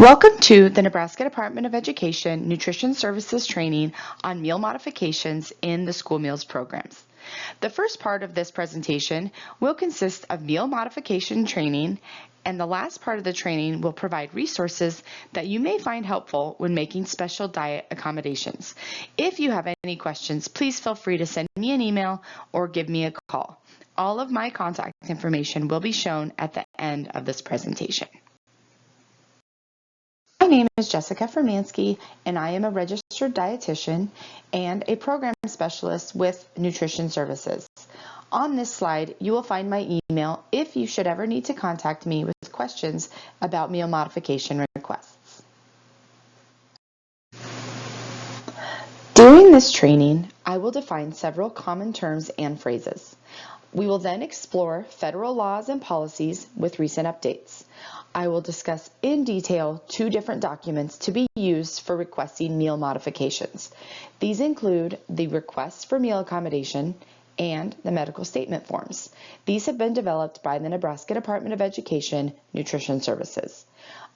Welcome to the Nebraska Department of Education Nutrition Services Training on Meal Modifications in the School Meals Programs. The first part of this presentation will consist of meal modification training, and the last part of the training will provide resources that you may find helpful when making special diet accommodations. If you have any questions, please feel free to send me an email or give me a call. All of my contact information will be shown at the end of this presentation. My name is Jessica Fermansky, and I am a registered dietitian and a program specialist with Nutrition Services. On this slide, you will find my email if you should ever need to contact me with questions about meal modification requests. During this training, I will define several common terms and phrases. We will then explore federal laws and policies with recent updates. I will discuss in detail two different documents to be used for requesting meal modifications. These include the request for meal accommodation and the medical statement forms. These have been developed by the Nebraska Department of Education Nutrition Services.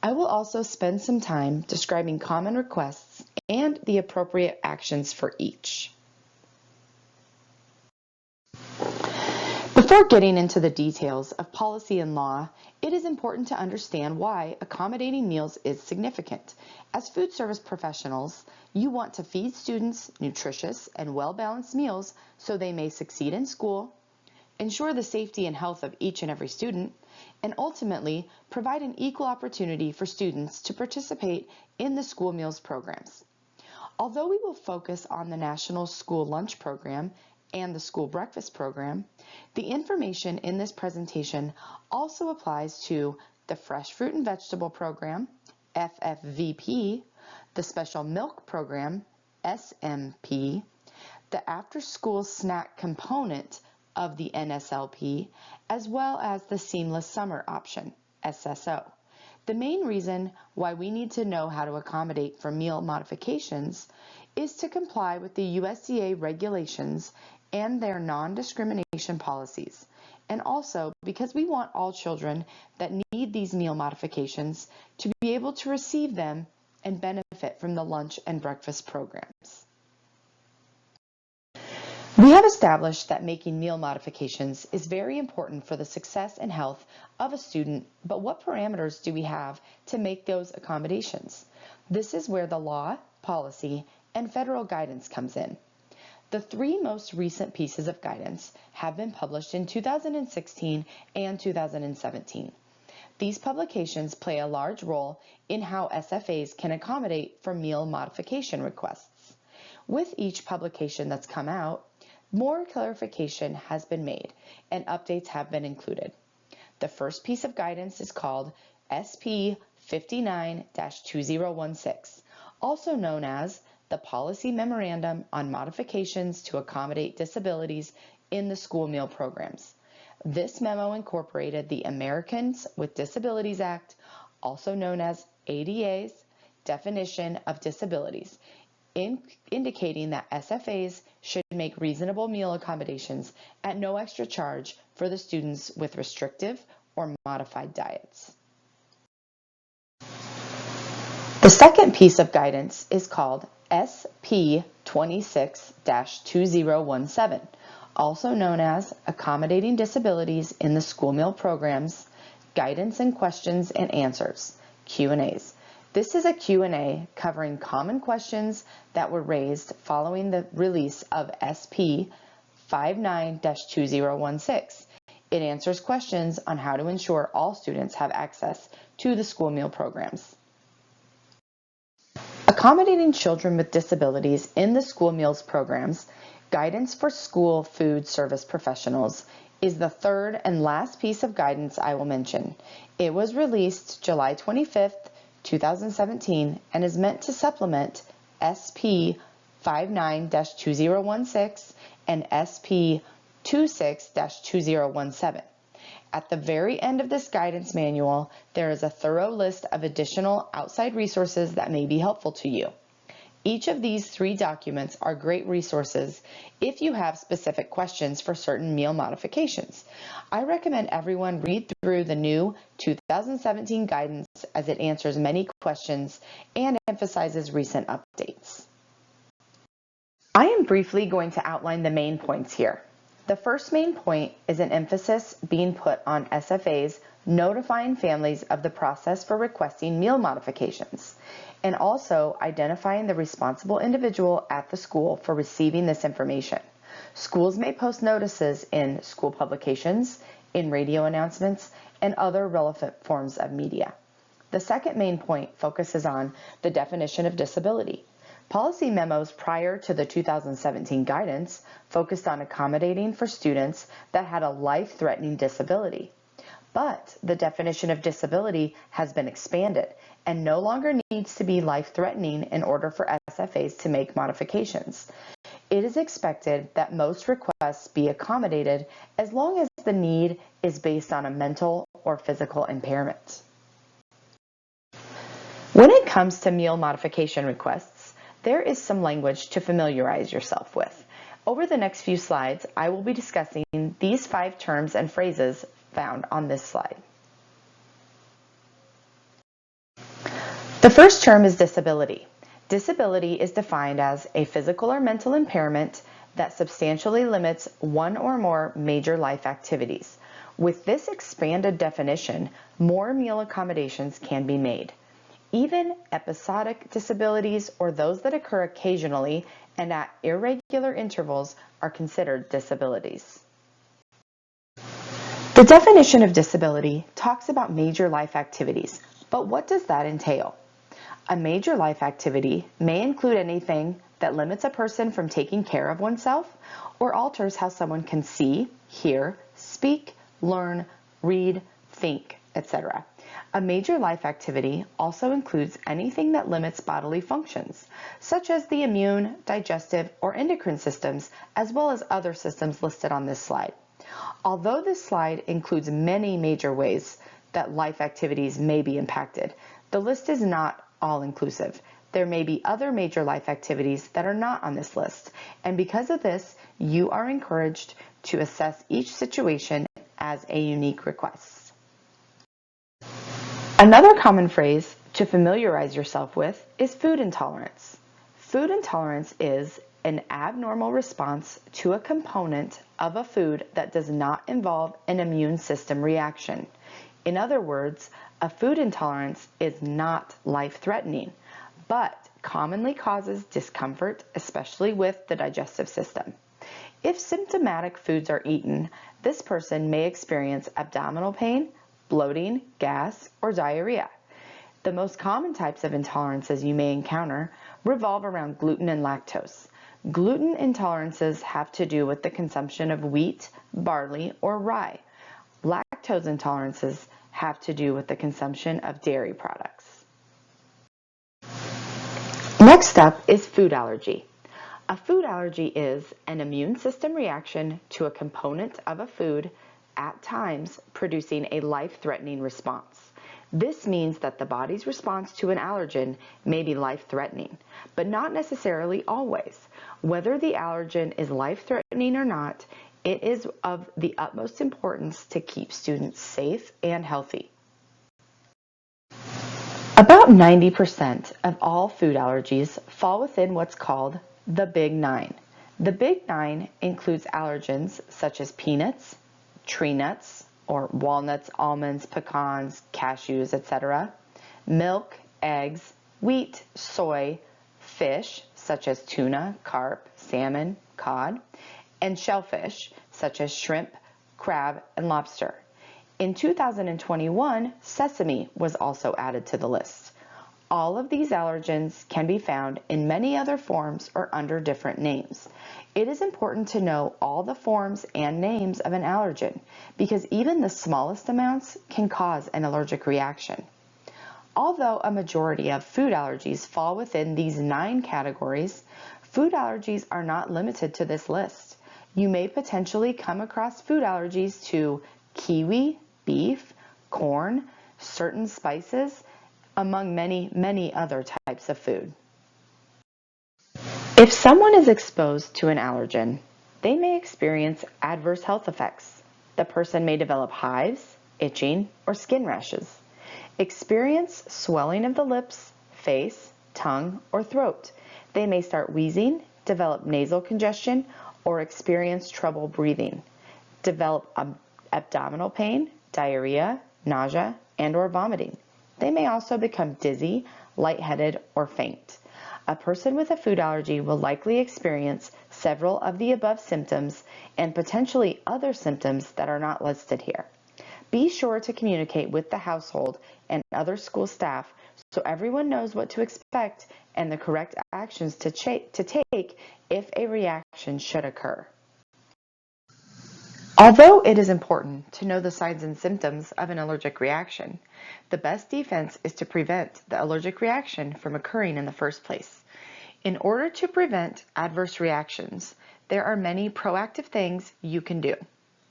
I will also spend some time describing common requests and the appropriate actions for each. Before getting into the details of policy and law, it is important to understand why accommodating meals is significant. As food service professionals, you want to feed students nutritious and well-balanced meals so they may succeed in school, ensure the safety and health of each and every student, and ultimately provide an equal opportunity for students to participate in the school meals programs. Although we will focus on the National School Lunch Program and the School Breakfast Program, the information in this presentation also applies to the Fresh Fruit and Vegetable Program, FFVP, the Special Milk Program, SMP, the After School Snack component of the NSLP, as well as the Seamless Summer Option, SSO. The main reason why we need to know how to accommodate for meal modifications is to comply with the USDA regulations and their non-discrimination policies, and also because we want all children that need these meal modifications to be able to receive them and benefit from the lunch and breakfast programs. We have established that making meal modifications is very important for the success and health of a student, but what parameters do we have to make those accommodations? This is where the law, policy, and federal guidance comes in. The three most recent pieces of guidance have been published in 2016 and 2017. These publications play a large role in how SFAs can accommodate for meal modification requests. With each publication that's come out, more clarification has been made and updates have been included. The first piece of guidance is called SP 59-2016, also known as the Policy Memorandum on Modifications to Accommodate Disabilities in the School Meal Programs. This memo incorporated the Americans with Disabilities Act, also known as ADA's, definition of disabilities, indicating that SFAs should make reasonable meal accommodations at no extra charge for the students with restrictive or modified diets. The second piece of guidance is called SP 26-2017, also known as Accommodating Disabilities in the School Meal Programs, Guidance and Questions and Answers, Q&As. This is a Q&A covering common questions that were raised following the release of SP 59-2016. It answers questions on how to ensure all students have access to the school meal programs. Accommodating children with disabilities in the school meals programs, Guidance for School Food Service Professionals, is the third and last piece of guidance I will mention. It was released July 25th, 2017, and is meant to supplement SP 59-2016 and SP 26-2017. At the very end of this guidance manual, there is a thorough list of additional outside resources that may be helpful to you. Each of these 3 documents are great resources if you have specific questions for certain meal modifications. I recommend everyone read through the new 2017 guidance as it answers many questions and emphasizes recent updates. I am briefly going to outline the main points here. The first main point is an emphasis being put on SFAs notifying families of the process for requesting meal modifications, and also identifying the responsible individual at the school for receiving this information. Schools may post notices in school publications, in radio announcements, and other relevant forms of media. The second main point focuses on the definition of disability. Policy memos prior to the 2017 guidance focused on accommodating for students that had a life-threatening disability. But the definition of disability has been expanded and no longer needs to be life-threatening in order for SFAs to make modifications. It is expected that most requests be accommodated as long as the need is based on a mental or physical impairment. When it comes to meal modification requests, there is some language to familiarize yourself with. Over the next few slides, I will be discussing these 5 terms and phrases found on this slide. The first term is disability. Disability is defined as a physical or mental impairment that substantially limits one or more major life activities. With this expanded definition, more meal accommodations can be made. Even episodic disabilities or those that occur occasionally and at irregular intervals are considered disabilities. The definition of disability talks about major life activities, but what does that entail? A major life activity may include anything that limits a person from taking care of oneself or alters how someone can see, hear, speak, learn, read, think, etc. A major life activity also includes anything that limits bodily functions, such as the immune, digestive, or endocrine systems, as well as other systems listed on this slide. Although this slide includes many major ways that life activities may be impacted, the list is not all-inclusive. There may be other major life activities that are not on this list, and because of this, you are encouraged to assess each situation as a unique request. Another common phrase to familiarize yourself with is food intolerance. Food intolerance is an abnormal response to a component of a food that does not involve an immune system reaction. In other words, a food intolerance is not life-threatening, but commonly causes discomfort, especially with the digestive system. If symptomatic foods are eaten, this person may experience abdominal pain, bloating, gas, or diarrhea. The most common types of intolerances you may encounter revolve around gluten and lactose. Gluten intolerances have to do with the consumption of wheat, barley, or rye. Lactose intolerances have to do with the consumption of dairy products. Next up is food allergy. A food allergy is an immune system reaction to a component of a food, at times producing a life-threatening response. This means that the body's response to an allergen may be life-threatening, but not necessarily always. Whether the allergen is life-threatening or not, it is of the utmost importance to keep students safe and healthy. About 90% of all food allergies fall within what's called the Big Nine. The Big Nine includes allergens such as peanuts, tree nuts, or walnuts, almonds, pecans, cashews, etc., milk, eggs, wheat, soy, fish, such as tuna, carp, salmon, cod, and shellfish, such as shrimp, crab, and lobster. In 2021, sesame was also added to the list. All of these allergens can be found in many other forms or under different names. It is important to know all the forms and names of an allergen because even the smallest amounts can cause an allergic reaction. Although a majority of food allergies fall within these 9 categories, food allergies are not limited to this list. You may potentially come across food allergies to kiwi, beef, corn, certain spices, among many, many other types of food. If someone is exposed to an allergen, they may experience adverse health effects. The person may develop hives, itching, or skin rashes, experience swelling of the lips, face, tongue, or throat. They may start wheezing, develop nasal congestion, or experience trouble breathing, develop abdominal pain, diarrhea, nausea, and/or vomiting. They may also become dizzy, lightheaded, or faint. A person with a food allergy will likely experience several of the above symptoms and potentially other symptoms that are not listed here. Be sure to communicate with the household and other school staff so everyone knows what to expect and the correct actions to take if a reaction should occur. Although it is important to know the signs and symptoms of an allergic reaction, the best defense is to prevent the allergic reaction from occurring in the first place. In order to prevent adverse reactions, there are many proactive things you can do.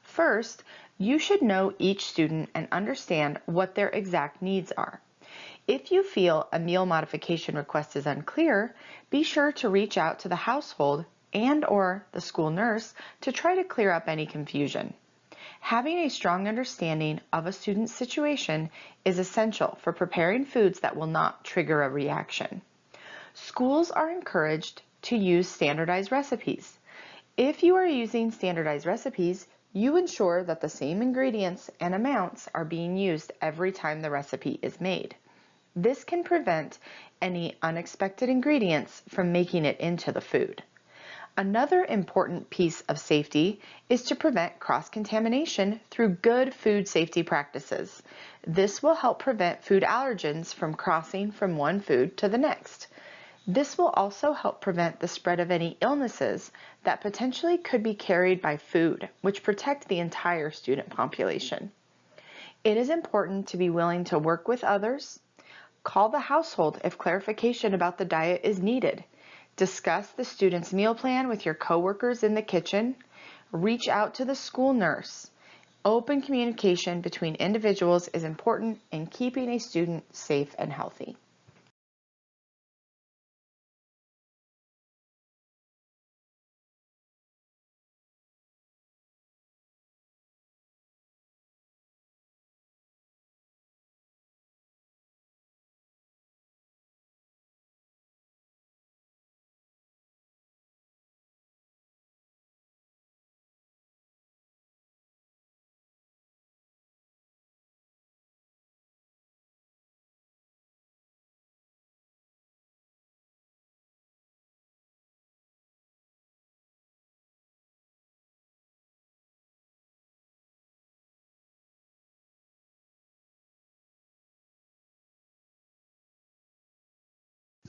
First, you should know each student and understand what their exact needs are. If you feel a meal modification request is unclear, be sure to reach out to the household and/or the school nurse to try to clear up any confusion. Having a strong understanding of a student's situation is essential for preparing foods that will not trigger a reaction. Schools are encouraged to use standardized recipes. If you are using standardized recipes, you ensure that the same ingredients and amounts are being used every time the recipe is made. This can prevent any unexpected ingredients from making it into the food. Another important piece of safety is to prevent cross-contamination through good food safety practices. This will help prevent food allergens from crossing from one food to the next. This will also help prevent the spread of any illnesses that potentially could be carried by food, which protect the entire student population. It is important to be willing to work with others. Call the household if clarification about the diet is needed. Discuss the student's meal plan with your coworkers in the kitchen. Reach out to the school nurse. Open communication between individuals is important in keeping a student safe and healthy.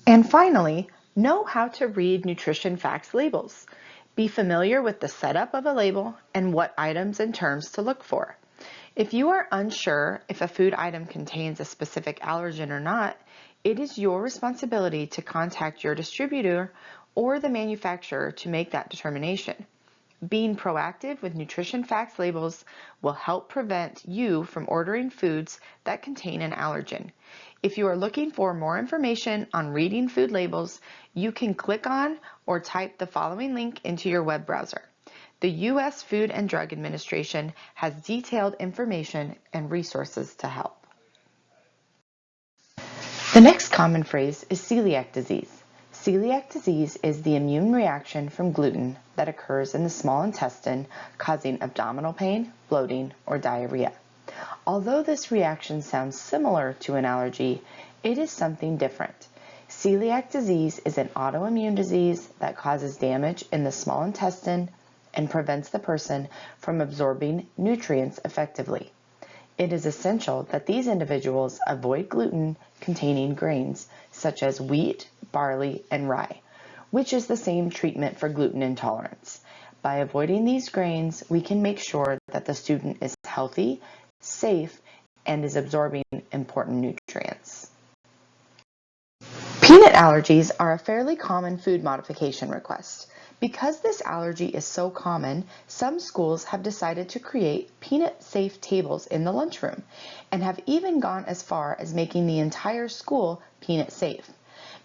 And finally, know how to read nutrition facts labels. Be familiar with the setup of a label and what items and terms to look for. If you are unsure if a food item contains a specific allergen or not, it is your responsibility to contact your distributor or the manufacturer to make that determination. Being proactive with nutrition facts labels will help prevent you from ordering foods that contain an allergen. If you are looking for more information on reading food labels, you can click on or type the following link into your web browser. The U.S. Food and Drug Administration has detailed information and resources to help. The next common phrase is celiac disease. Celiac disease is the immune reaction from gluten that occurs in the small intestine, causing abdominal pain, bloating, or diarrhea. Although this reaction sounds similar to an allergy, it is something different. Celiac disease is an autoimmune disease that causes damage in the small intestine and prevents the person from absorbing nutrients effectively. It is essential that these individuals avoid gluten-containing grains such as wheat, barley, and rye, which is the same treatment for gluten intolerance. By avoiding these grains, we can make sure that the student is healthy, safe, and is absorbing important nutrients. Peanut allergies are a fairly common food modification request. Because this allergy is so common, some schools have decided to create peanut-safe tables in the lunchroom and have even gone as far as making the entire school peanut-safe.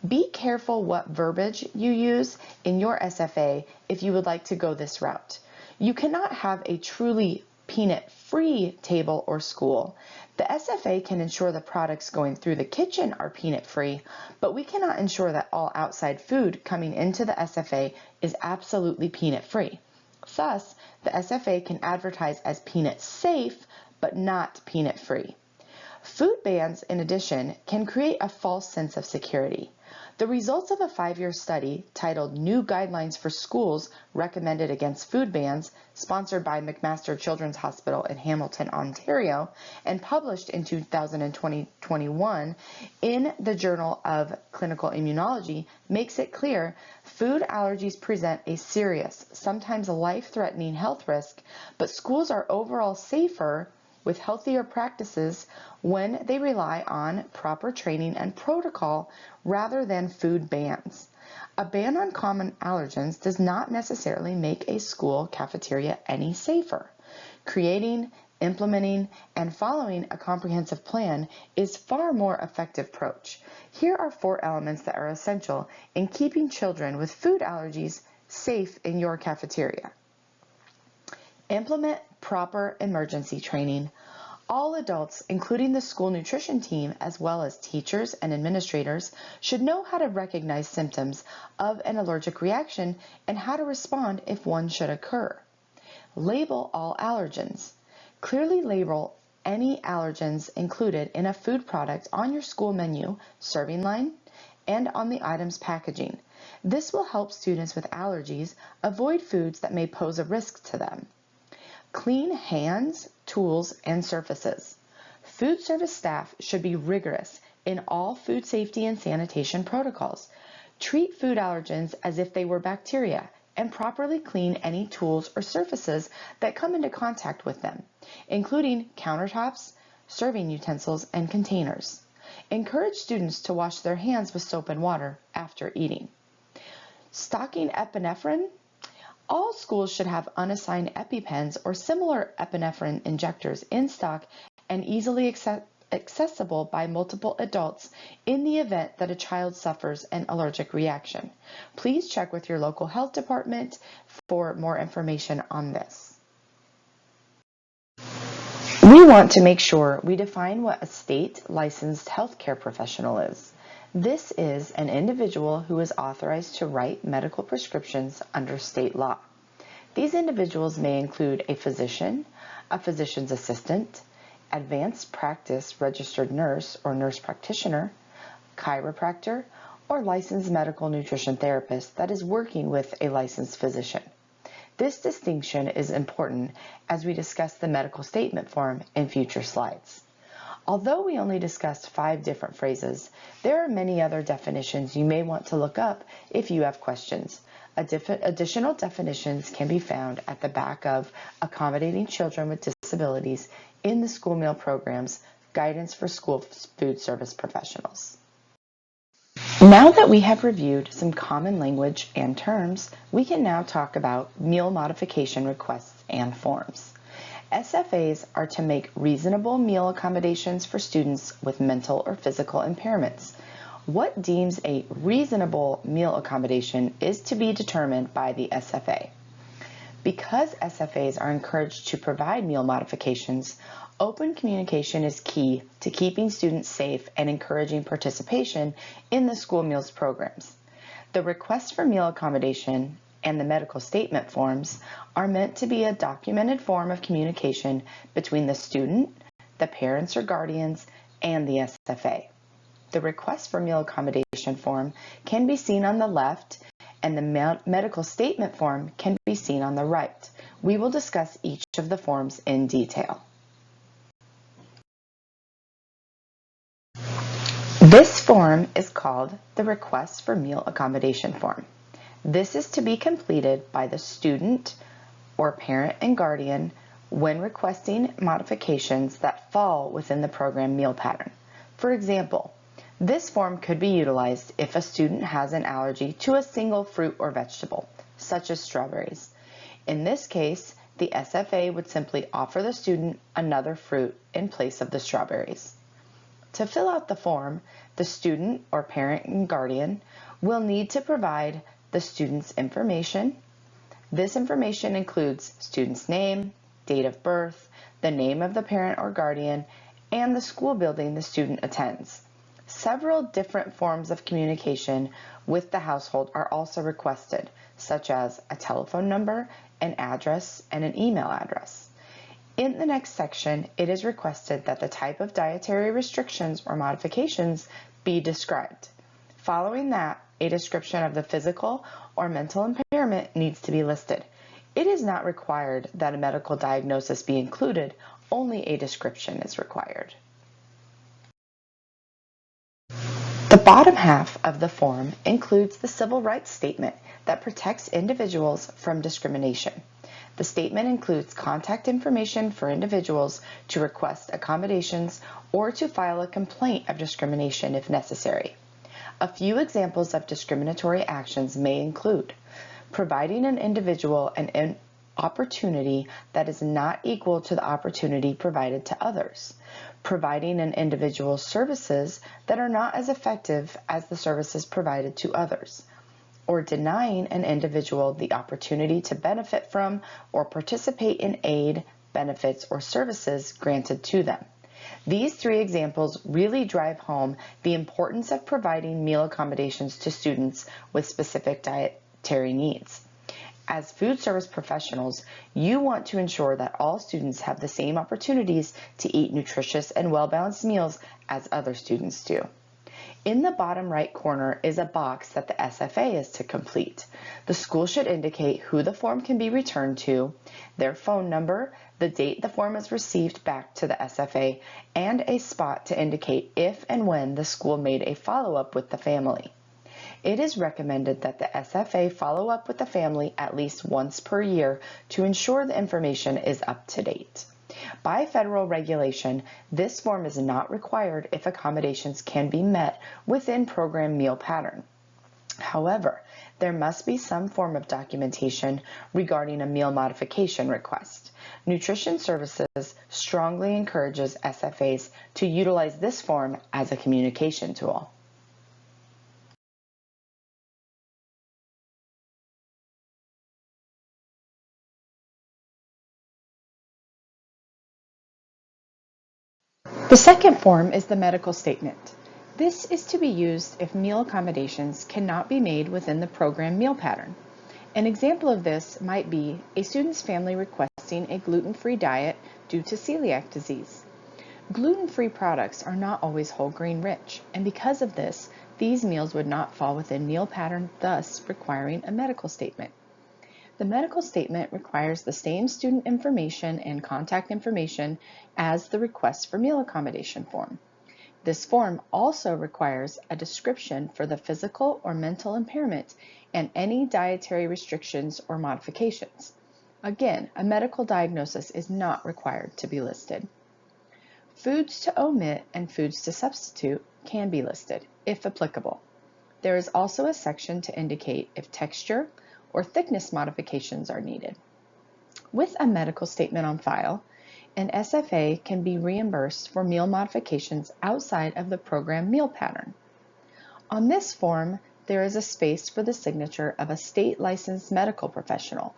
Be careful what verbiage you use in your SFA if you would like to go this route. You cannot have a truly peanut-free table or school. The SFA can ensure the products going through the kitchen are peanut-free, but we cannot ensure that all outside food coming into the SFA is absolutely peanut-free. Thus, the SFA can advertise as peanut-safe, but not peanut-free. Food bans, in addition, can create a false sense of security. The results of a 5-year study titled New Guidelines for Schools Recommended Against Food Bans, sponsored by McMaster Children's Hospital in Hamilton, Ontario, and published in 2021 in the Journal of Clinical Immunology, makes it clear food allergies present a serious, sometimes life-threatening health risk, but schools are overall safer with healthier practices when they rely on proper training and protocol rather than food bans. A ban on common allergens does not necessarily make a school cafeteria any safer. Creating, implementing, and following a comprehensive plan is far more effective approach. Here are 4 elements that are essential in keeping children with food allergies safe in your cafeteria. Implement proper emergency training. All adults, including the school nutrition team, as well as teachers and administrators, should know how to recognize symptoms of an allergic reaction and how to respond if one should occur. Label all allergens. Clearly label any allergens included in a food product on your school menu, serving line, and on the item's packaging. This will help students with allergies avoid foods that may pose a risk to them. Clean hands, tools, and surfaces. Food service staff should be rigorous in all food safety and sanitation protocols. Treat food allergens as if they were bacteria and properly clean any tools or surfaces that come into contact with them, including countertops, serving utensils, and containers. Encourage students to wash their hands with soap and water after eating. Stocking epinephrine. All schools should have unassigned EpiPens or similar epinephrine injectors in stock and easily accessible by multiple adults in the event that a child suffers an allergic reaction. Please check with your local health department for more information on this. We want to make sure we define what a state licensed healthcare professional is. This is an individual who is authorized to write medical prescriptions under state law. These individuals may include a physician, a physician's assistant, advanced practice registered nurse or nurse practitioner, chiropractor, or licensed medical nutrition therapist that is working with a licensed physician. This distinction is important as we discuss the medical statement form in future slides. Although we only discussed 5 different phrases, there are many other definitions you may want to look up if you have questions. Additional definitions can be found at the back of Accommodating Children with Disabilities in the School Meal Program's Guidance for School Food Service Professionals. Now that we have reviewed some common language and terms, we can now talk about meal modification requests and forms. SFAs are to make reasonable meal accommodations for students with mental or physical impairments. What deems a reasonable meal accommodation is to be determined by the SFA. Because SFAs are encouraged to provide meal modifications, open communication is key to keeping students safe and encouraging participation in the school meals programs. The request for meal accommodation and the medical statement forms are meant to be a documented form of communication between the student, the parents or guardians, and the SFA. The request for meal accommodation form can be seen on the left, and the medical statement form can be seen on the right. We will discuss each of the forms in detail. This form is called the Request for Meal Accommodation form. This is to be completed by the student or parent and guardian when requesting modifications that fall within the program meal pattern. For example, this form could be utilized if a student has an allergy to a single fruit or vegetable, such as strawberries. In this case, the SFA would simply offer the student another fruit in place of the strawberries. To fill out the form, the student or parent and guardian will need to provide the student's information. This information includes student's name, date of birth, the name of the parent or guardian, and the school building the student attends. Several different forms of communication with the household are also requested, such as a telephone number, an address, and an email address. In the next section, it is requested that the type of dietary restrictions or modifications be described. Following that, a description of the physical or mental impairment needs to be listed. It is not required that a medical diagnosis be included, only a description is required. The bottom half of the form includes the civil rights statement that protects individuals from discrimination. The statement includes contact information for individuals to request accommodations or to file a complaint of discrimination if necessary. A few examples of discriminatory actions may include providing an individual an opportunity that is not equal to the opportunity provided to others, providing an individual services that are not as effective as the services provided to others, or denying an individual the opportunity to benefit from or participate in aid, benefits, or services granted to them. These three examples really drive home the importance of providing meal accommodations to students with specific dietary needs. As food service professionals, you want to ensure that all students have the same opportunities to eat nutritious and well-balanced meals as other students do. In the bottom right corner is a box that the SFA is to complete. The school should indicate who the form can be returned to, their phone number, the date the form is received back to the SFA, and a spot to indicate if and when the school made a follow-up with the family. It is recommended that the SFA follow up with the family at least once per year to ensure the information is up to date. By federal regulation, this form is not required if accommodations can be met within program meal pattern. However, there must be some form of documentation regarding a meal modification request. Nutrition Services strongly encourages SFAs to utilize this form as a communication tool. The second form is the medical statement. This is to be used if meal accommodations cannot be made within the program meal pattern. An example of this might be a student's family requesting a gluten-free diet due to celiac disease. Gluten-free products are not always whole grain rich, and because of this, these meals would not fall within meal pattern, thus requiring a medical statement. The medical statement requires the same student information and contact information as the request for meal accommodation form. This form also requires a description for the physical or mental impairment and any dietary restrictions or modifications. Again, a medical diagnosis is not required to be listed. Foods to omit and foods to substitute can be listed, if applicable. There is also a section to indicate if texture or thickness modifications are needed. With a medical statement on file, an SFA can be reimbursed for meal modifications outside of the program meal pattern. On this form, there is a space for the signature of a state licensed medical professional,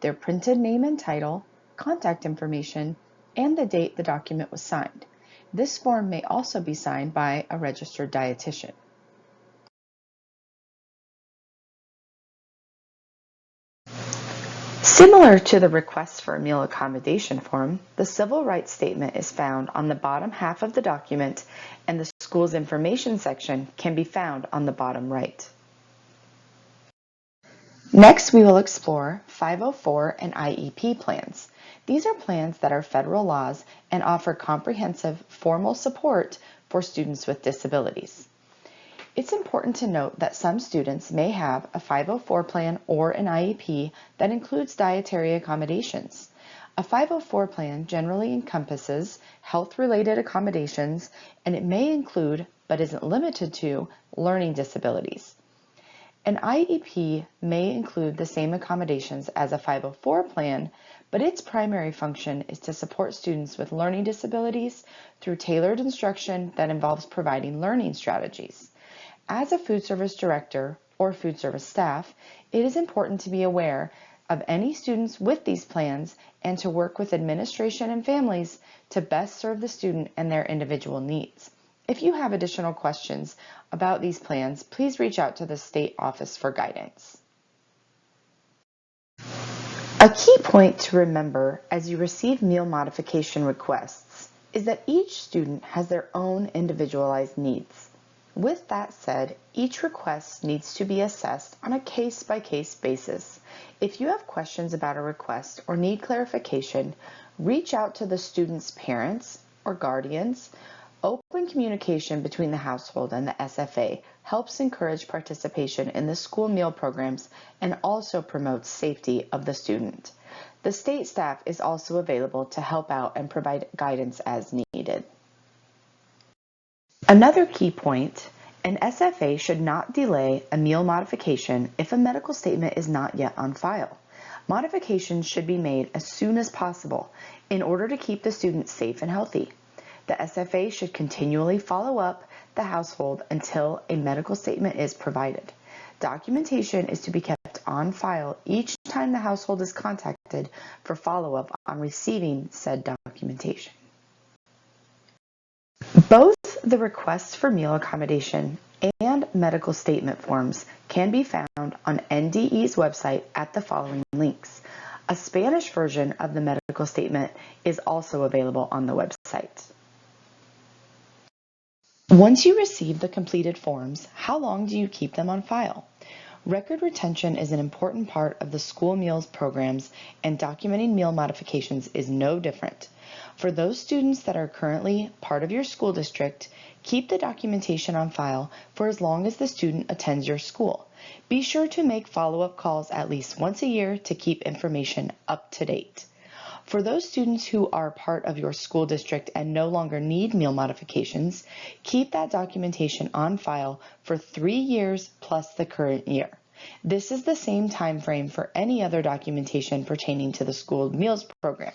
their printed name and title, contact information, and the date the document was signed. This form may also be signed by a registered dietitian. Similar to the request for a meal accommodation form, the civil rights statement is found on the bottom half of the document, and the school's information section can be found on the bottom right. Next, we will explore 504 and IEP plans. These are plans that are federal laws and offer comprehensive formal support for students with disabilities. It's important to note that some students may have a 504 plan or an IEP that includes dietary accommodations. A 504 plan generally encompasses health-related accommodations, and it may include, but isn't limited to, learning disabilities. An IEP may include the same accommodations as a 504 plan, but its primary function is to support students with learning disabilities through tailored instruction that involves providing learning strategies. As a food service director or food service staff, it is important to be aware of any students with these plans and to work with administration and families to best serve the student and their individual needs. If you have additional questions about these plans, please reach out to the state office for guidance. A key point to remember as you receive meal modification requests is that each student has their own individualized needs. With that said, each request needs to be assessed on a case-by-case basis. If you have questions about a request or need clarification, reach out to the student's parents or guardians. Open communication between the household and the SFA helps encourage participation in the school meal programs and also promotes safety of the student. The state staff is also available to help out and provide guidance as needed. Another key point, an SFA should not delay a meal modification if a medical statement is not yet on file. Modifications should be made as soon as possible in order to keep the student safe and healthy. The SFA should continually follow up the household until a medical statement is provided. Documentation is to be kept on file each time the household is contacted for follow-up on receiving said documentation. Both the requests for meal accommodation and medical statement forms can be found on NDE's website at the following links. A Spanish version of the medical statement is also available on the website. Once you receive the completed forms, how long do you keep them on file? Record retention is an important part of the school meals programs, and documenting meal modifications is no different. For those students that are currently part of your school district, keep the documentation on file for as long as the student attends your school. Be sure to make follow-up calls at least once a year to keep information up to date. For those students who are part of your school district and no longer need meal modifications, keep that documentation on file for 3 years plus the current year. This is the same time frame for any other documentation pertaining to the school meals program.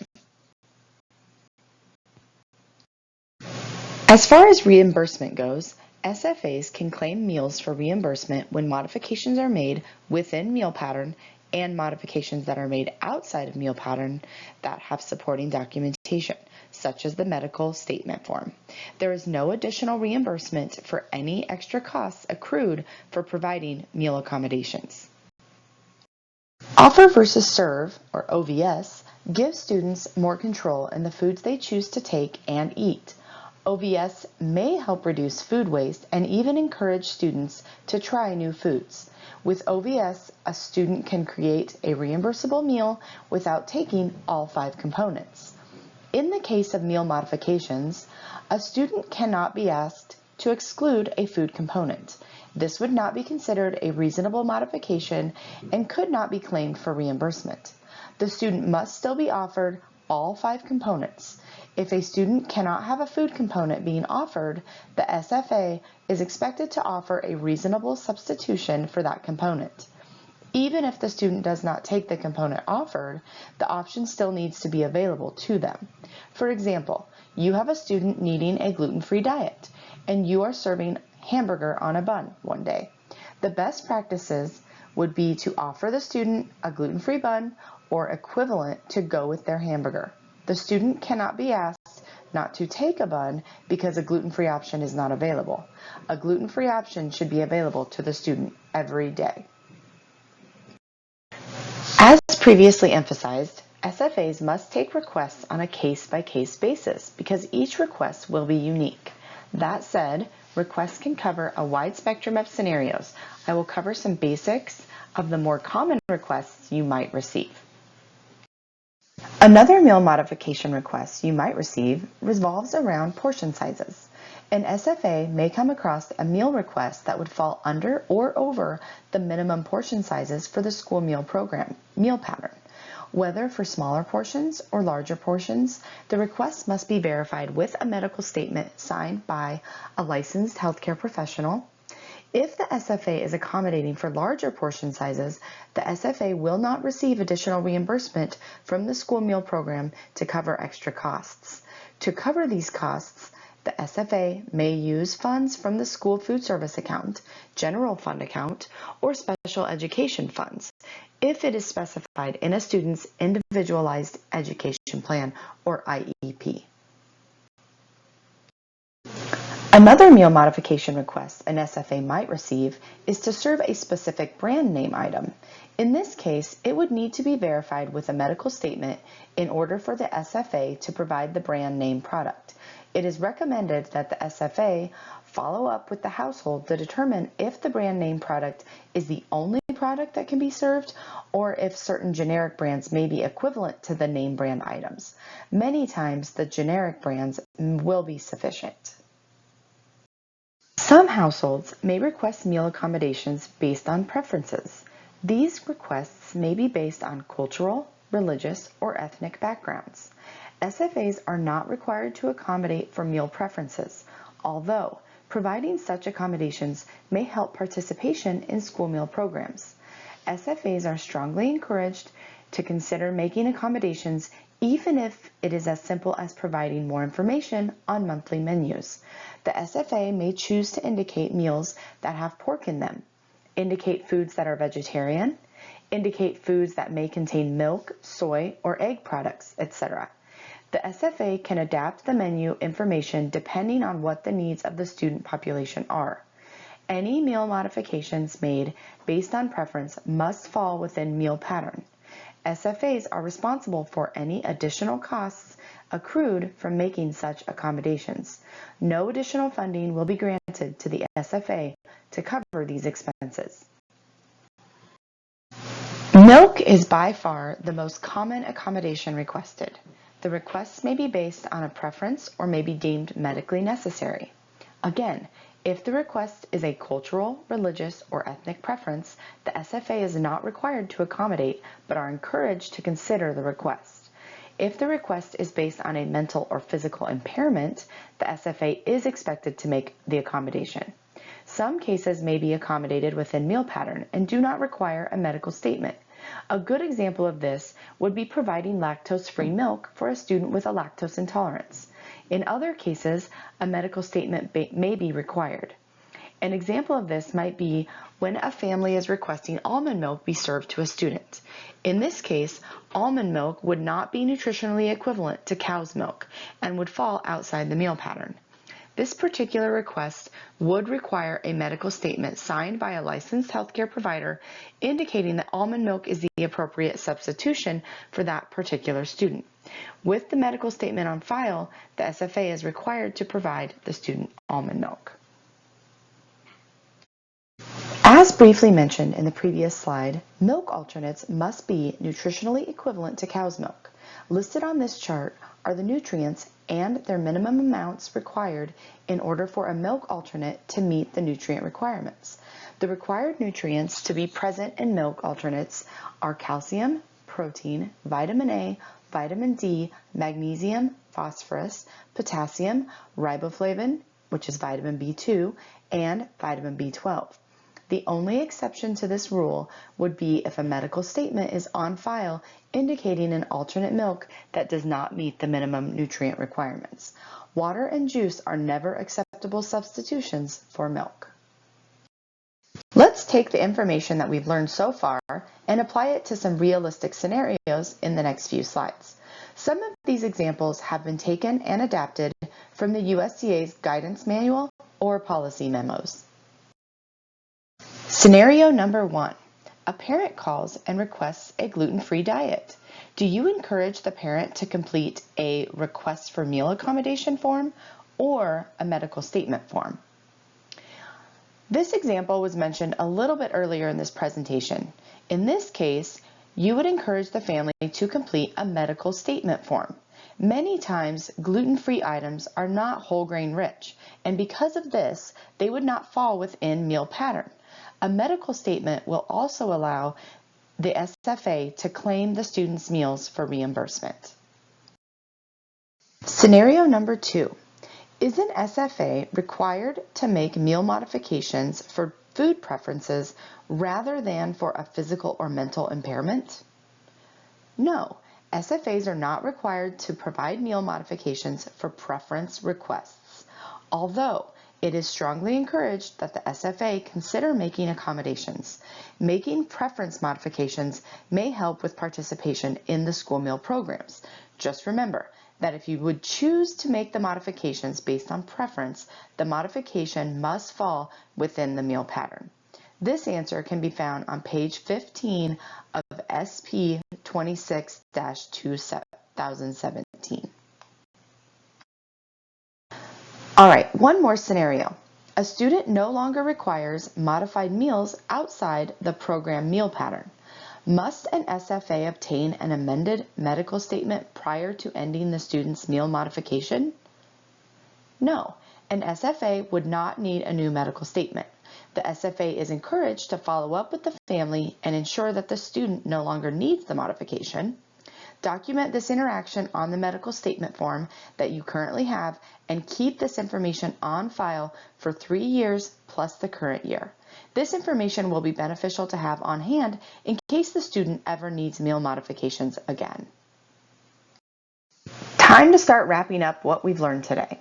As far as reimbursement goes, SFAs can claim meals for reimbursement when modifications are made within meal pattern and modifications that are made outside of meal pattern that have supporting documentation, such as the medical statement form. There is no additional reimbursement for any extra costs accrued for providing meal accommodations. Offer versus serve, or OVS, gives students more control in the foods they choose to take and eat. OVS may help reduce food waste and even encourage students to try new foods. With OVS, a student can create a reimbursable meal without taking all 5 components. In the case of meal modifications, a student cannot be asked to exclude a food component. This would not be considered a reasonable modification and could not be claimed for reimbursement. The student must still be offered all 5 components. If a student cannot have a food component being offered, the SFA is expected to offer a reasonable substitution for that component. Even if the student does not take the component offered, the option still needs to be available to them. For example, you have a student needing a gluten-free diet, and you are serving hamburger on a bun one day. The best practices would be to offer the student a gluten-free bun or equivalent to go with their hamburger. The student cannot be asked not to take a bun because a gluten-free option is not available. A gluten-free option should be available to the student every day. As previously emphasized, SFAs must take requests on a case-by-case basis because each request will be unique. That said, requests can cover a wide spectrum of scenarios. I will cover some basics of the more common requests you might receive. Another meal modification request you might receive revolves around portion sizes. An SFA may come across a meal request that would fall under or over the minimum portion sizes for the school meal program, meal pattern. Whether for smaller portions or larger portions, the request must be verified with a medical statement signed by a licensed healthcare professional. If the SFA is accommodating for larger portion sizes, the SFA will not receive additional reimbursement from the school meal program to cover extra costs. To cover these costs, the SFA may use funds from the school food service account, general fund account, or special education funds if it is specified in a student's individualized education plan or IEP. Another meal modification request an SFA might receive is to serve a specific brand name item. In this case, it would need to be verified with a medical statement in order for the SFA to provide the brand name product. It is recommended that the SFA follow up with the household to determine if the brand name product is the only product that can be served or if certain generic brands may be equivalent to the name brand items. Many times, the generic brands will be sufficient. Some households may request meal accommodations based on preferences. These requests may be based on cultural, religious, or ethnic backgrounds. SFAs are not required to accommodate for meal preferences, although providing such accommodations may help participation in school meal programs. SFAs are strongly encouraged to consider making accommodations even if it is as simple as providing more information on monthly menus. The SFA may choose to indicate meals that have pork in them, indicate foods that are vegetarian, indicate foods that may contain milk, soy, or egg products, etc. The SFA can adapt the menu information depending on what the needs of the student population are. Any meal modifications made based on preference must fall within meal pattern. SFAs are responsible for any additional costs accrued from making such accommodations. No additional funding will be granted to the SFA to cover these expenses. Milk is by far the most common accommodation requested. The requests may be based on a preference or may be deemed medically necessary. Again, if the request is a cultural, religious, or ethnic preference, the SFA is not required to accommodate but are encouraged to consider the request. If the request is based on a mental or physical impairment, the SFA is expected to make the accommodation. Some cases may be accommodated within meal pattern and do not require a medical statement. A good example of this would be providing lactose-free milk for a student with a lactose intolerance. In other cases, a medical statement may be required. An example of this might be when a family is requesting almond milk be served to a student. In this case, almond milk would not be nutritionally equivalent to cow's milk and would fall outside the meal pattern. This particular request would require a medical statement signed by a licensed healthcare provider indicating that almond milk is the appropriate substitution for that particular student. With the medical statement on file, the SFA is required to provide the student almond milk. As briefly mentioned in the previous slide, milk alternates must be nutritionally equivalent to cow's milk. Listed on this chart are the nutrients and their minimum amounts required in order for a milk alternate to meet the nutrient requirements. The required nutrients to be present in milk alternates are calcium, protein, vitamin A, vitamin D, magnesium, phosphorus, potassium, riboflavin, which is vitamin B2, and vitamin B12. The only exception to this rule would be if a medical statement is on file indicating an alternate milk that does not meet the minimum nutrient requirements. Water and juice are never acceptable substitutions for milk. Let's take the information that we've learned so far and apply it to some realistic scenarios in the next few slides. Some of these examples have been taken and adapted from the USDA's guidance manual or policy memos. Scenario number 1. A parent calls and requests a gluten-free diet. Do you encourage the parent to complete a request for meal accommodation form or a medical statement form? This example was mentioned a little bit earlier in this presentation. In this case, you would encourage the family to complete a medical statement form. Many times, gluten-free items are not whole grain rich, and because of this, they would not fall within meal pattern. A medical statement will also allow the SFA to claim the student's meals for reimbursement. Scenario number 2. Is an SFA required to make meal modifications for food preferences rather than for a physical or mental impairment? No, SFAs are not required to provide meal modifications for preference requests, although it is strongly encouraged that the SFA consider making accommodations. Making preference modifications may help with participation in the school meal programs. Just remember that if you would choose to make the modifications based on preference, the modification must fall within the meal pattern. This answer can be found on page 15 of SP 26-2017. All right, one more scenario. A student no longer requires modified meals outside the program meal pattern. Must an SFA obtain an amended medical statement prior to ending the student's meal modification? No, an SFA would not need a new medical statement. The SFA is encouraged to follow up with the family and ensure that the student no longer needs the modification. Document this interaction on the medical statement form that you currently have and keep this information on file for 3 years plus the current year. This information will be beneficial to have on hand in case the student ever needs meal modifications again. Time to start wrapping up what we've learned today.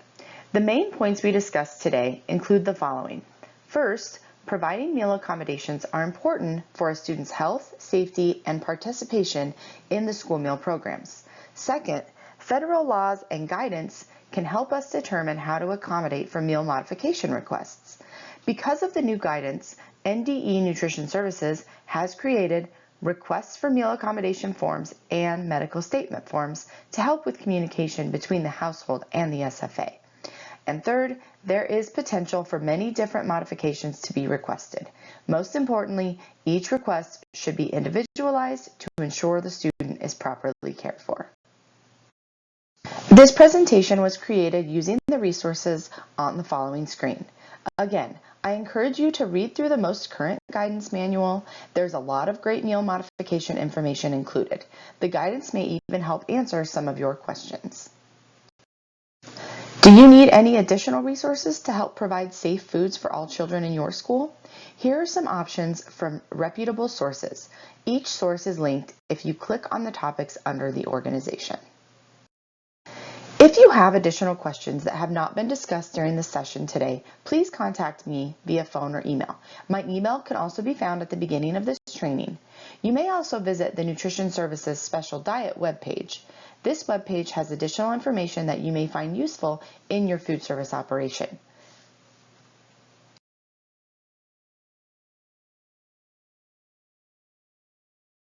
The main points we discussed today include the following. First, providing meal accommodations are important for a student's health, safety, and participation in the school meal programs. Second, federal laws and guidance can help us determine how to accommodate for meal modification requests. Because of the new guidance, NDE Nutrition Services has created requests for meal accommodation forms and medical statement forms to help with communication between the household and the SFA. And third, there is potential for many different modifications to be requested. Most importantly, each request should be individualized to ensure the student is properly cared for. This presentation was created using the resources on the following screen. Again, I encourage you to read through the most current guidance manual. There's a lot of great meal modification information included. The guidance may even help answer some of your questions. Do you need any additional resources to help provide safe foods for all children in your school? Here are some options from reputable sources. Each source is linked if you click on the topics under the organization. If you have additional questions that have not been discussed during the session today, please contact me via phone or email. My email can also be found at the beginning of this training. You may also visit the Nutrition Services Special Diet webpage. This webpage has additional information that you may find useful in your food service operation.